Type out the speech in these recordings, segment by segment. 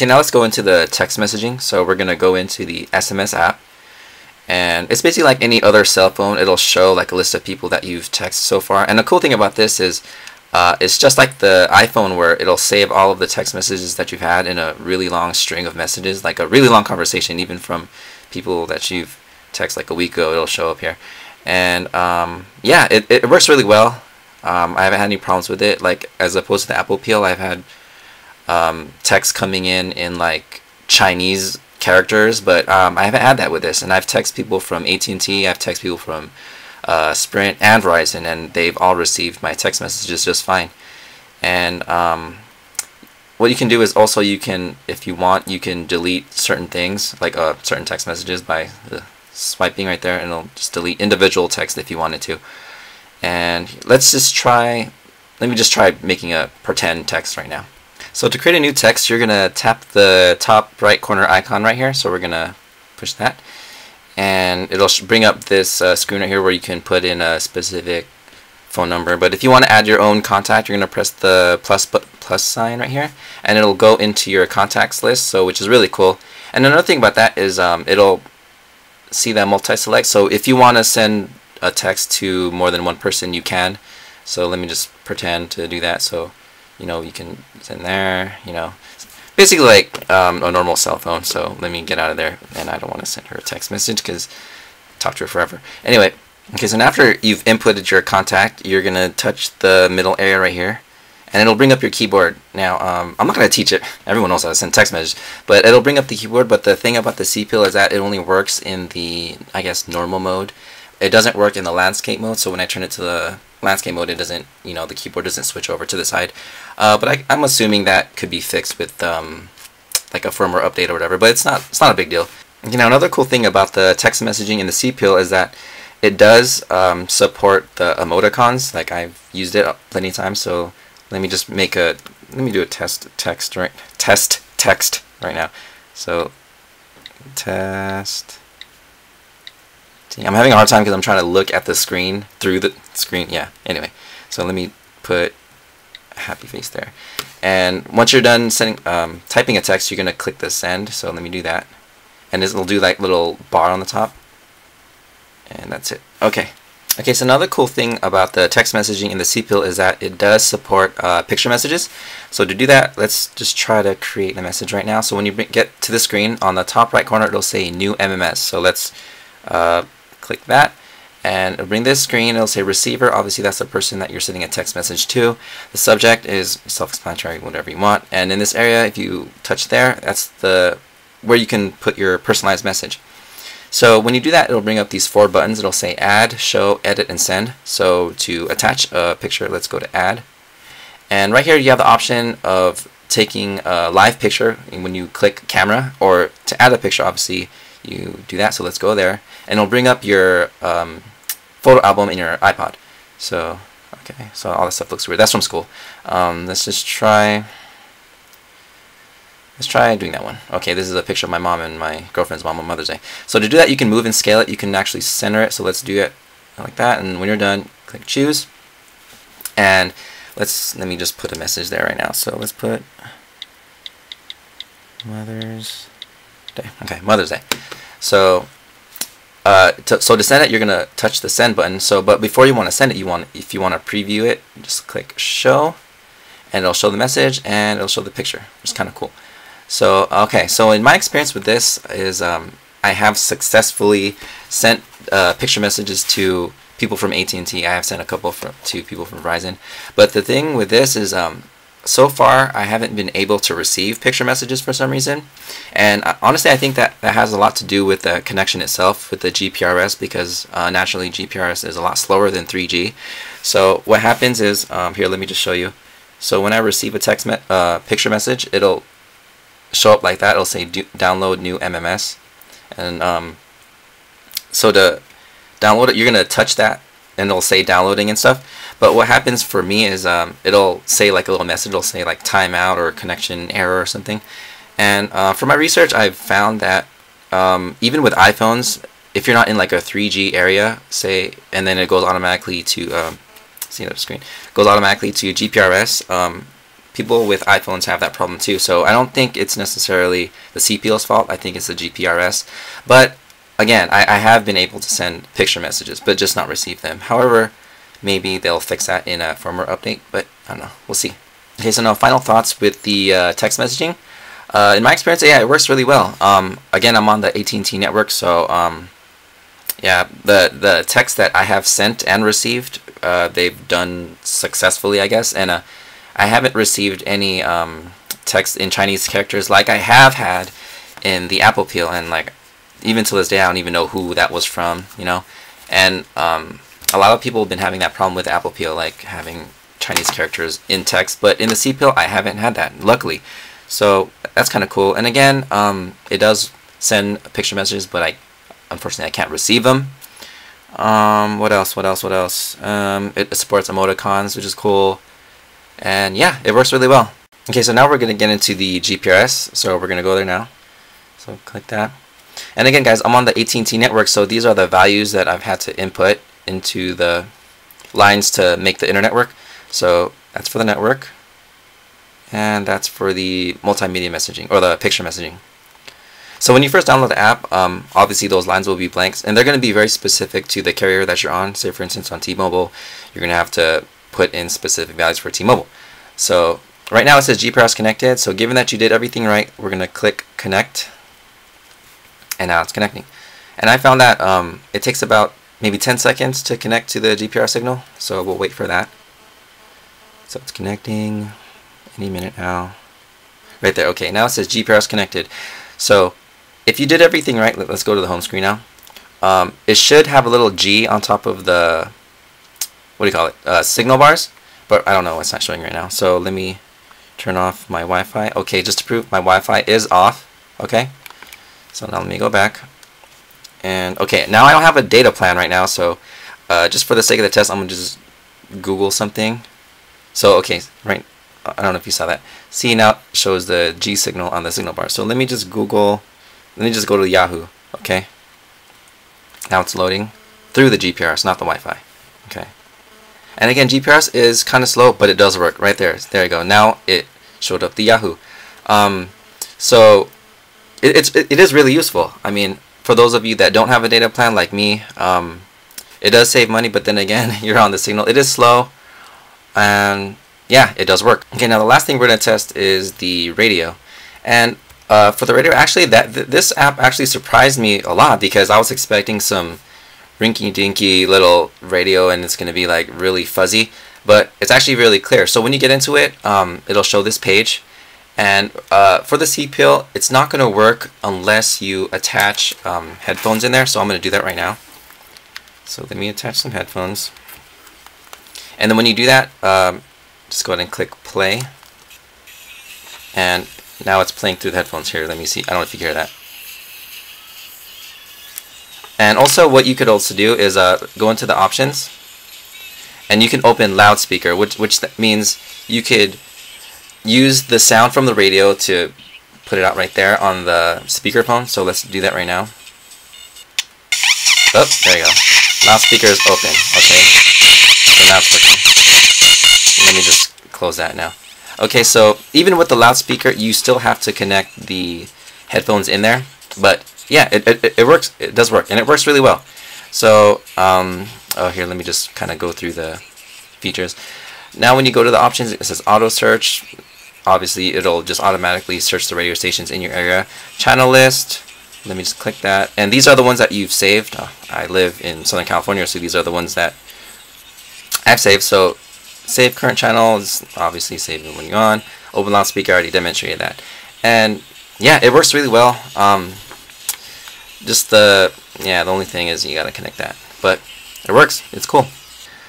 Okay, now let's go into the text messaging. So we're gonna go into the SMS app, and it's basically like any other cell phone. It'll show like a list of people that you've texted so far. And the cool thing about this is it's just like the iPhone, where it'll save all of the text messages that you've had in a really long string of messages, like a really long conversation, even from people that you've texted like a week ago. It'll show up here, and yeah, it works really well. I haven't had any problems with it. Like, as opposed to the Apple Peel, I've had text coming in like Chinese characters, but I haven't had that with this. And I've texted people from AT&T, I've texted people from Sprint and Verizon, and they've all received my text messages just fine. And what you can do is also, you can, if you want, you can delete certain things, like certain text messages by swiping right there, and it'll just delete individual text if you wanted to. And let me just try making a pretend text right now. So to create a new text, you're gonna tap the top right corner icon right here. So we're gonna push that, and it'll bring up this screen right here where you can put in a specific phone number. But if you want to add your own contact, you're gonna press the plus sign right here, and it'll go into your contacts list. So, which is really cool. And another thing about that is it'll see that multi-select. So if you want to send a text to more than one person, you can. So let me just pretend to do that. So, you know, you can send there, you know, basically like a normal cell phone. So let me get out of there, and I don't want to send her a text message because talk to her forever. Anyway, okay, so now after you've inputted your contact, you're gonna touch the middle area right here, and it'll bring up your keyboard. Now, I'm not gonna teach it. Everyone knows how to send text messages, but it'll bring up the keyboard. But the thing about the C-Peel is that it only works in the, I guess, normal mode. It doesn't work in the landscape mode. So when I turn it to the landscape mode, it doesn't, you know, the keyboard doesn't switch over to the side. But I'm assuming that could be fixed with like a firmware update or whatever. But it's not a big deal. You know, another cool thing about the text messaging in the C-Peel is that it does support the emoticons. Like, I've used it plenty of times. So let me just let me do a test text right now. So test. I'm having a hard time because I'm trying to look at the screen through the screen. Yeah, anyway, so let me put a happy face there. And once you're done sending, typing a text, you're going to click the send. So let me do that. And it'll do like little bar on the top. And that's it. Okay. Okay, so another cool thing about the text messaging in the C-Peel is that it does support picture messages. So to do that, let's just try to create a message right now. So when you get to the screen, on the top right corner, it'll say new MMS. So let's click that, and it'll bring this screen. It'll say receiver. Obviously, that's the person that you're sending a text message to. The subject is self-explanatory, whatever you want. And in this area, if you touch there, that's where you can put your personalized message. So when you do that, it'll bring up these 4 buttons. It'll say add, show, edit, and send. So to attach a picture, let's go to add. And right here, you have the option of taking a live picture when you click camera, or to add a picture, obviously, you do that. So let's go there, and it'll bring up your photo album in your iPod. So okay, so all this stuff looks weird. That's from school. Let's try doing that one. Okay, this is a picture of my mom and my girlfriend's mom on Mother's Day. So to do that, you can move and scale it. You can actually center it. So let's do it like that, and when you're done, click choose, and let me just put a message there right now. So let's put Mother's Day. Okay, Mother's Day. So so to send it, you're gonna touch the send button. So, but before you want to send it, if you want to preview it, just click show, and it'll show the message and it'll show the picture, which is kind of cool. So okay, so in my experience with this is I have successfully sent picture messages to people from AT&T. I have sent a couple to people from Verizon. But the thing with this is so far, I haven't been able to receive picture messages for some reason. And honestly, I think that has a lot to do with the connection itself with the GPRS, because naturally GPRS is a lot slower than 3G. So what happens is, here, let me just show you. So when I receive a text picture message, it'll show up like that. It'll say download new MMS. And so to download it, you're going to touch that, and it'll say downloading and stuff. But what happens for me is it'll say like a little message. It'll say like timeout or connection error or something. And from my research, I've found that even with iPhones, if you're not in like a 3G area, say, and then it goes automatically to see that screen, goes automatically to GPRS. people with iPhones have that problem too. So I don't think it's necessarily the CPL's fault. I think it's the GPRS. But again, I have been able to send picture messages, but just not receive them. However, maybe they'll fix that in a firmware update, but I don't know. We'll see. Okay, so now final thoughts with the text messaging. In my experience, yeah, it works really well. Again, I'm on the AT&T network, so yeah, the text that I have sent and received, they've done successfully, I guess, and I haven't received any text in Chinese characters like I have had in the Apple Peel, and like even to this day, I don't even know who that was from, you know. And a lot of people have been having that problem with Apple Peel, like having Chinese characters in text, but in the C Peel, I haven't had that, luckily. So that's kind of cool. And again, it does send picture messages, but unfortunately I can't receive them. What else? It supports emoticons, which is cool. And yeah, it works really well. Okay, so now we're going to get into the GPRS. So we're going to go there now. So click that. And again, guys, I'm on the AT&T network, so these are the values that I've had to input into the lines to make the internet work. So that's for the network, and that's for the multimedia messaging, or the picture messaging. So when you first download the app, obviously those lines will be blanks, and they're going to be very specific to the carrier that you're on. Say for instance on T-Mobile, you're going to have to put in specific values for T-Mobile. So right now it says GPRS connected, so given that you did everything right, we're going to click connect, and now it's connecting. And I found that it takes about maybe 10 seconds to connect to the GPRS signal, so we'll wait for that. So it's connecting any minute now. Right there. Okay, now it says GPRS connected. So if you did everything right, let's go to the home screen now. It should have a little G on top of the, what do you call it, signal bars, but I don't know, it's not showing right now. So let me turn off my Wi-Fi. Okay, just to prove my Wi-Fi is off. Okay, so now let me go back. And okay, now I don't have a data plan right now, so just for the sake of the test, I'm going to just Google something. So okay, right, I don't know if you saw that. See, now it shows the G signal on the signal bar. So let me just Google, let me just go to Yahoo, okay? Now it's loading through the GPRS, not the Wi-Fi, okay? And again, GPRS is kind of slow, but it does work. Right there, there you go. Now it showed up the Yahoo. So it is really useful. I mean, for those of you that don't have a data plan like me, it does save money, but then again, you're on the signal. It is slow, and yeah, it does work. Okay, now the last thing we're going to test is the radio. And for the radio, actually, this app actually surprised me a lot, because I was expecting some rinky-dinky little radio and it's going to be like really fuzzy, but it's actually really clear. So when you get into it, it'll show this page. And for the CPL, it's not going to work unless you attach headphones in there. So I'm going to do that right now. So let me attach some headphones. And then when you do that, just go ahead and click play. And now it's playing through the headphones here. Let me see. I don't know if you hear that. And also what you could also do is go into the options. And you can open loudspeaker, which means you could use the sound from the radio to put it out right there on the speakerphone. So let's do that right now. Oh, there you go. Loudspeaker is open. Okay. So now it's working. Let me just close that now. Okay, so even with the loudspeaker, you still have to connect the headphones in there. But yeah, it works. It does work, and it works really well. So oh, here, let me just kind of go through the features. Now when you go to the options, it says auto search. Obviously, it'll just automatically search the radio stations in your area. Channel list. Let me just click that. And these are the ones that you've saved. I live in Southern California, so these are the ones that I've saved. So save current channels, obviously save it when you're on. Open loudspeaker, I already demonstrated that. And yeah, it works really well. Just the only thing is you gotta connect that. But it works, it's cool.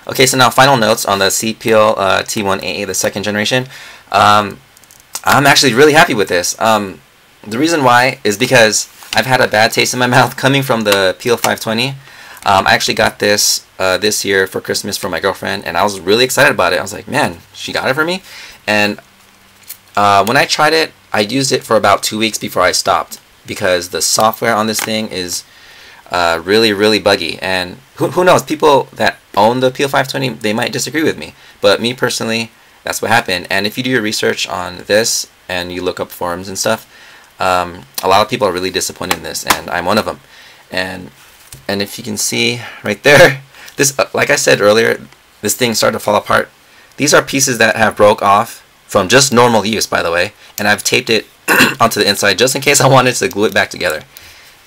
Okay, so now final notes on the CPL T188, the second generation. I'm actually really happy with this. The reason why is because I've had a bad taste in my mouth coming from the PL520. I actually got this this year for Christmas for my girlfriend, and I was really excited about it. I was like, man, she got it for me. And when I tried it, I used it for about 2 weeks before I stopped, because the software on this thing is really buggy. And who knows, people that own the PL520, they might disagree with me, but me personally, that's what happened. And if you do your research on this and you look up forums and stuff, a lot of people are really disappointed in this, and I'm one of them. And if you can see right there, this, like I said earlier, this thing started to fall apart. These are pieces that have broke off from just normal use, by the way, and I've taped it onto the inside just in case I wanted to glue it back together.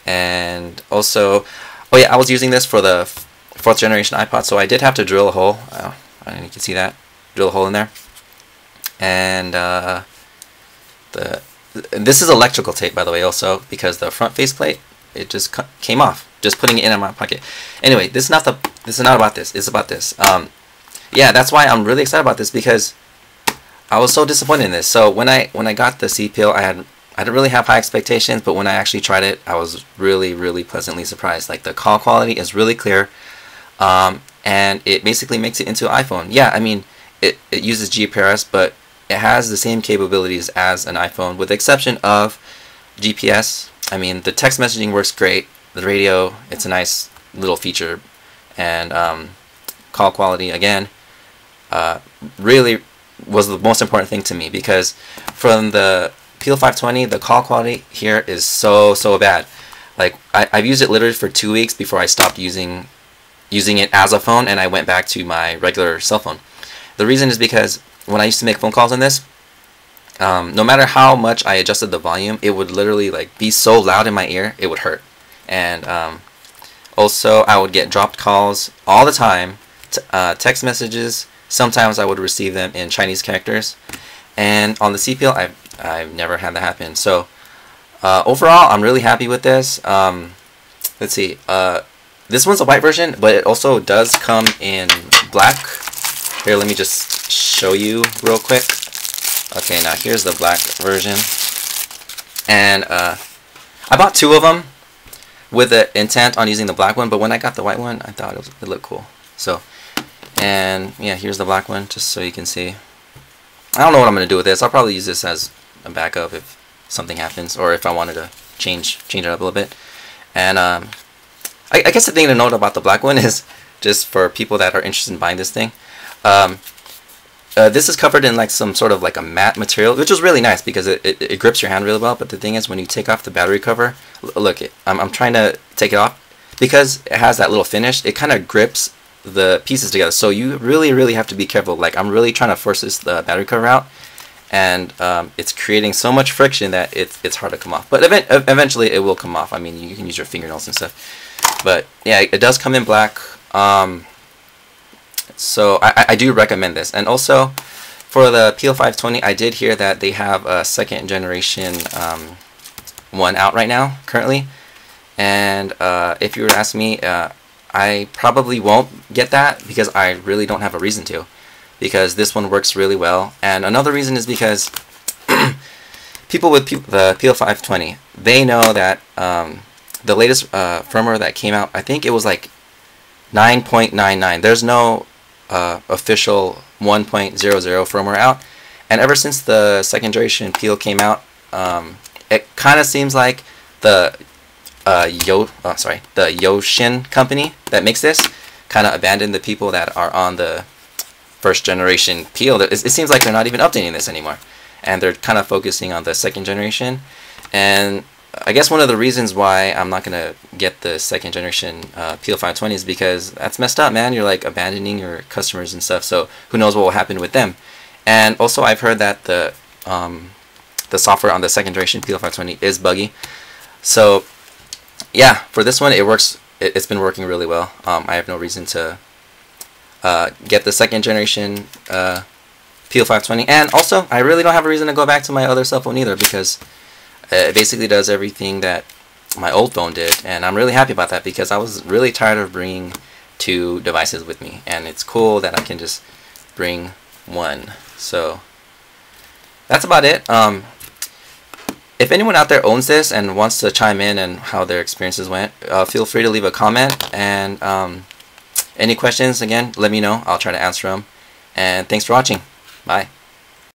And also, oh yeah, I was using this for the 4th generation iPod, so I did have to drill a hole. I don't know if you can see that. Drill a hole in there. And this is electrical tape, by the way, also, because the front faceplate, it just came off just putting it in my pocket. Anyway, this is not about this. It's about this. Yeah, that's why I'm really excited about this, because I was so disappointed in this. So when I got the C peel, I didn't really have high expectations, but when I actually tried it, I was really pleasantly surprised. Like, the call quality is really clear, and it basically makes it into an iPhone. Yeah, I mean, it uses GPRS, but it has the same capabilities as an iPhone, with the exception of GPS. I mean, the text messaging works great. The radio, it's a nice little feature, and call quality, again, really was the most important thing to me, because from the Peel 520, the call quality here is so bad. Like, I've used it literally for 2 weeks before I stopped using it as a phone, and I went back to my regular cell phone. The reason is because when I used to make phone calls on this, no matter how much I adjusted the volume, it would literally like be so loud in my ear, it would hurt. And also, I would get dropped calls all the time, text messages. Sometimes I would receive them in Chinese characters, and on the C peel, I've never had that happen. So overall, I'm really happy with this. Let's see. This one's a white version, but it also does come in black. Here, let me just show you real quick. Okay, now here's the black version, and I bought 2 of them with the intent on using the black one, but when I got the white one, I thought it looked cool. So, and yeah, here's the black one, just so you can see. I don't know what I'm going to do with this. I'll probably use this as a backup if something happens, or if I wanted to change it up a little bit. And I guess the thing to note about the black one is, just for people that are interested in buying this thing, this is covered in like some sort of like a matte material, which is really nice because it grips your hand really well. But the thing is, when you take off the battery cover, look, I'm trying to take it off, because it has that little finish. It kind of grips the pieces together, so you really have to be careful. Like, I'm really trying to force this battery cover out, and it's creating so much friction that it's hard to come off. But eventually it will come off. I mean, you can use your fingernails and stuff. But yeah, it does come in black. So I do recommend this. And also, for the Peel 520, I did hear that they have a 2nd generation one out right now, currently. And if you were to ask me, I probably won't get that, because I really don't have a reason to, because this one works really well. And another reason is because people with the Peel 520, they know that the latest firmware that came out, I think it was like 9.99. There's no official 1.00 firmware out, and ever since the 2nd generation Peel came out, it kind of seems like the Yoshin company that makes this kind of abandoned the people that are on the 1st generation Peel. It seems like they're not even updating this anymore, and they're kind of focusing on the 2nd generation. And I guess one of the reasons why I'm not gonna get the 2nd generation Peel 520 is because that's messed up, man. You're like abandoning your customers and stuff, so who knows what will happen with them. And also, I've heard that the software on the 2nd generation Peel 520 is buggy. So yeah, for this one, it works. It's been working really well. I have no reason to get the 2nd generation Peel 520, and also I really don't have a reason to go back to my other cell phone either, because it basically does everything that my old phone did, and I'm really happy about that, because I was really tired of bringing 2 devices with me, and it's cool that I can just bring one. So that's about it. If anyone out there owns this and wants to chime in and how their experiences went, feel free to leave a comment, and any questions, again, let me know. I'll try to answer them. And thanks for watching. Bye.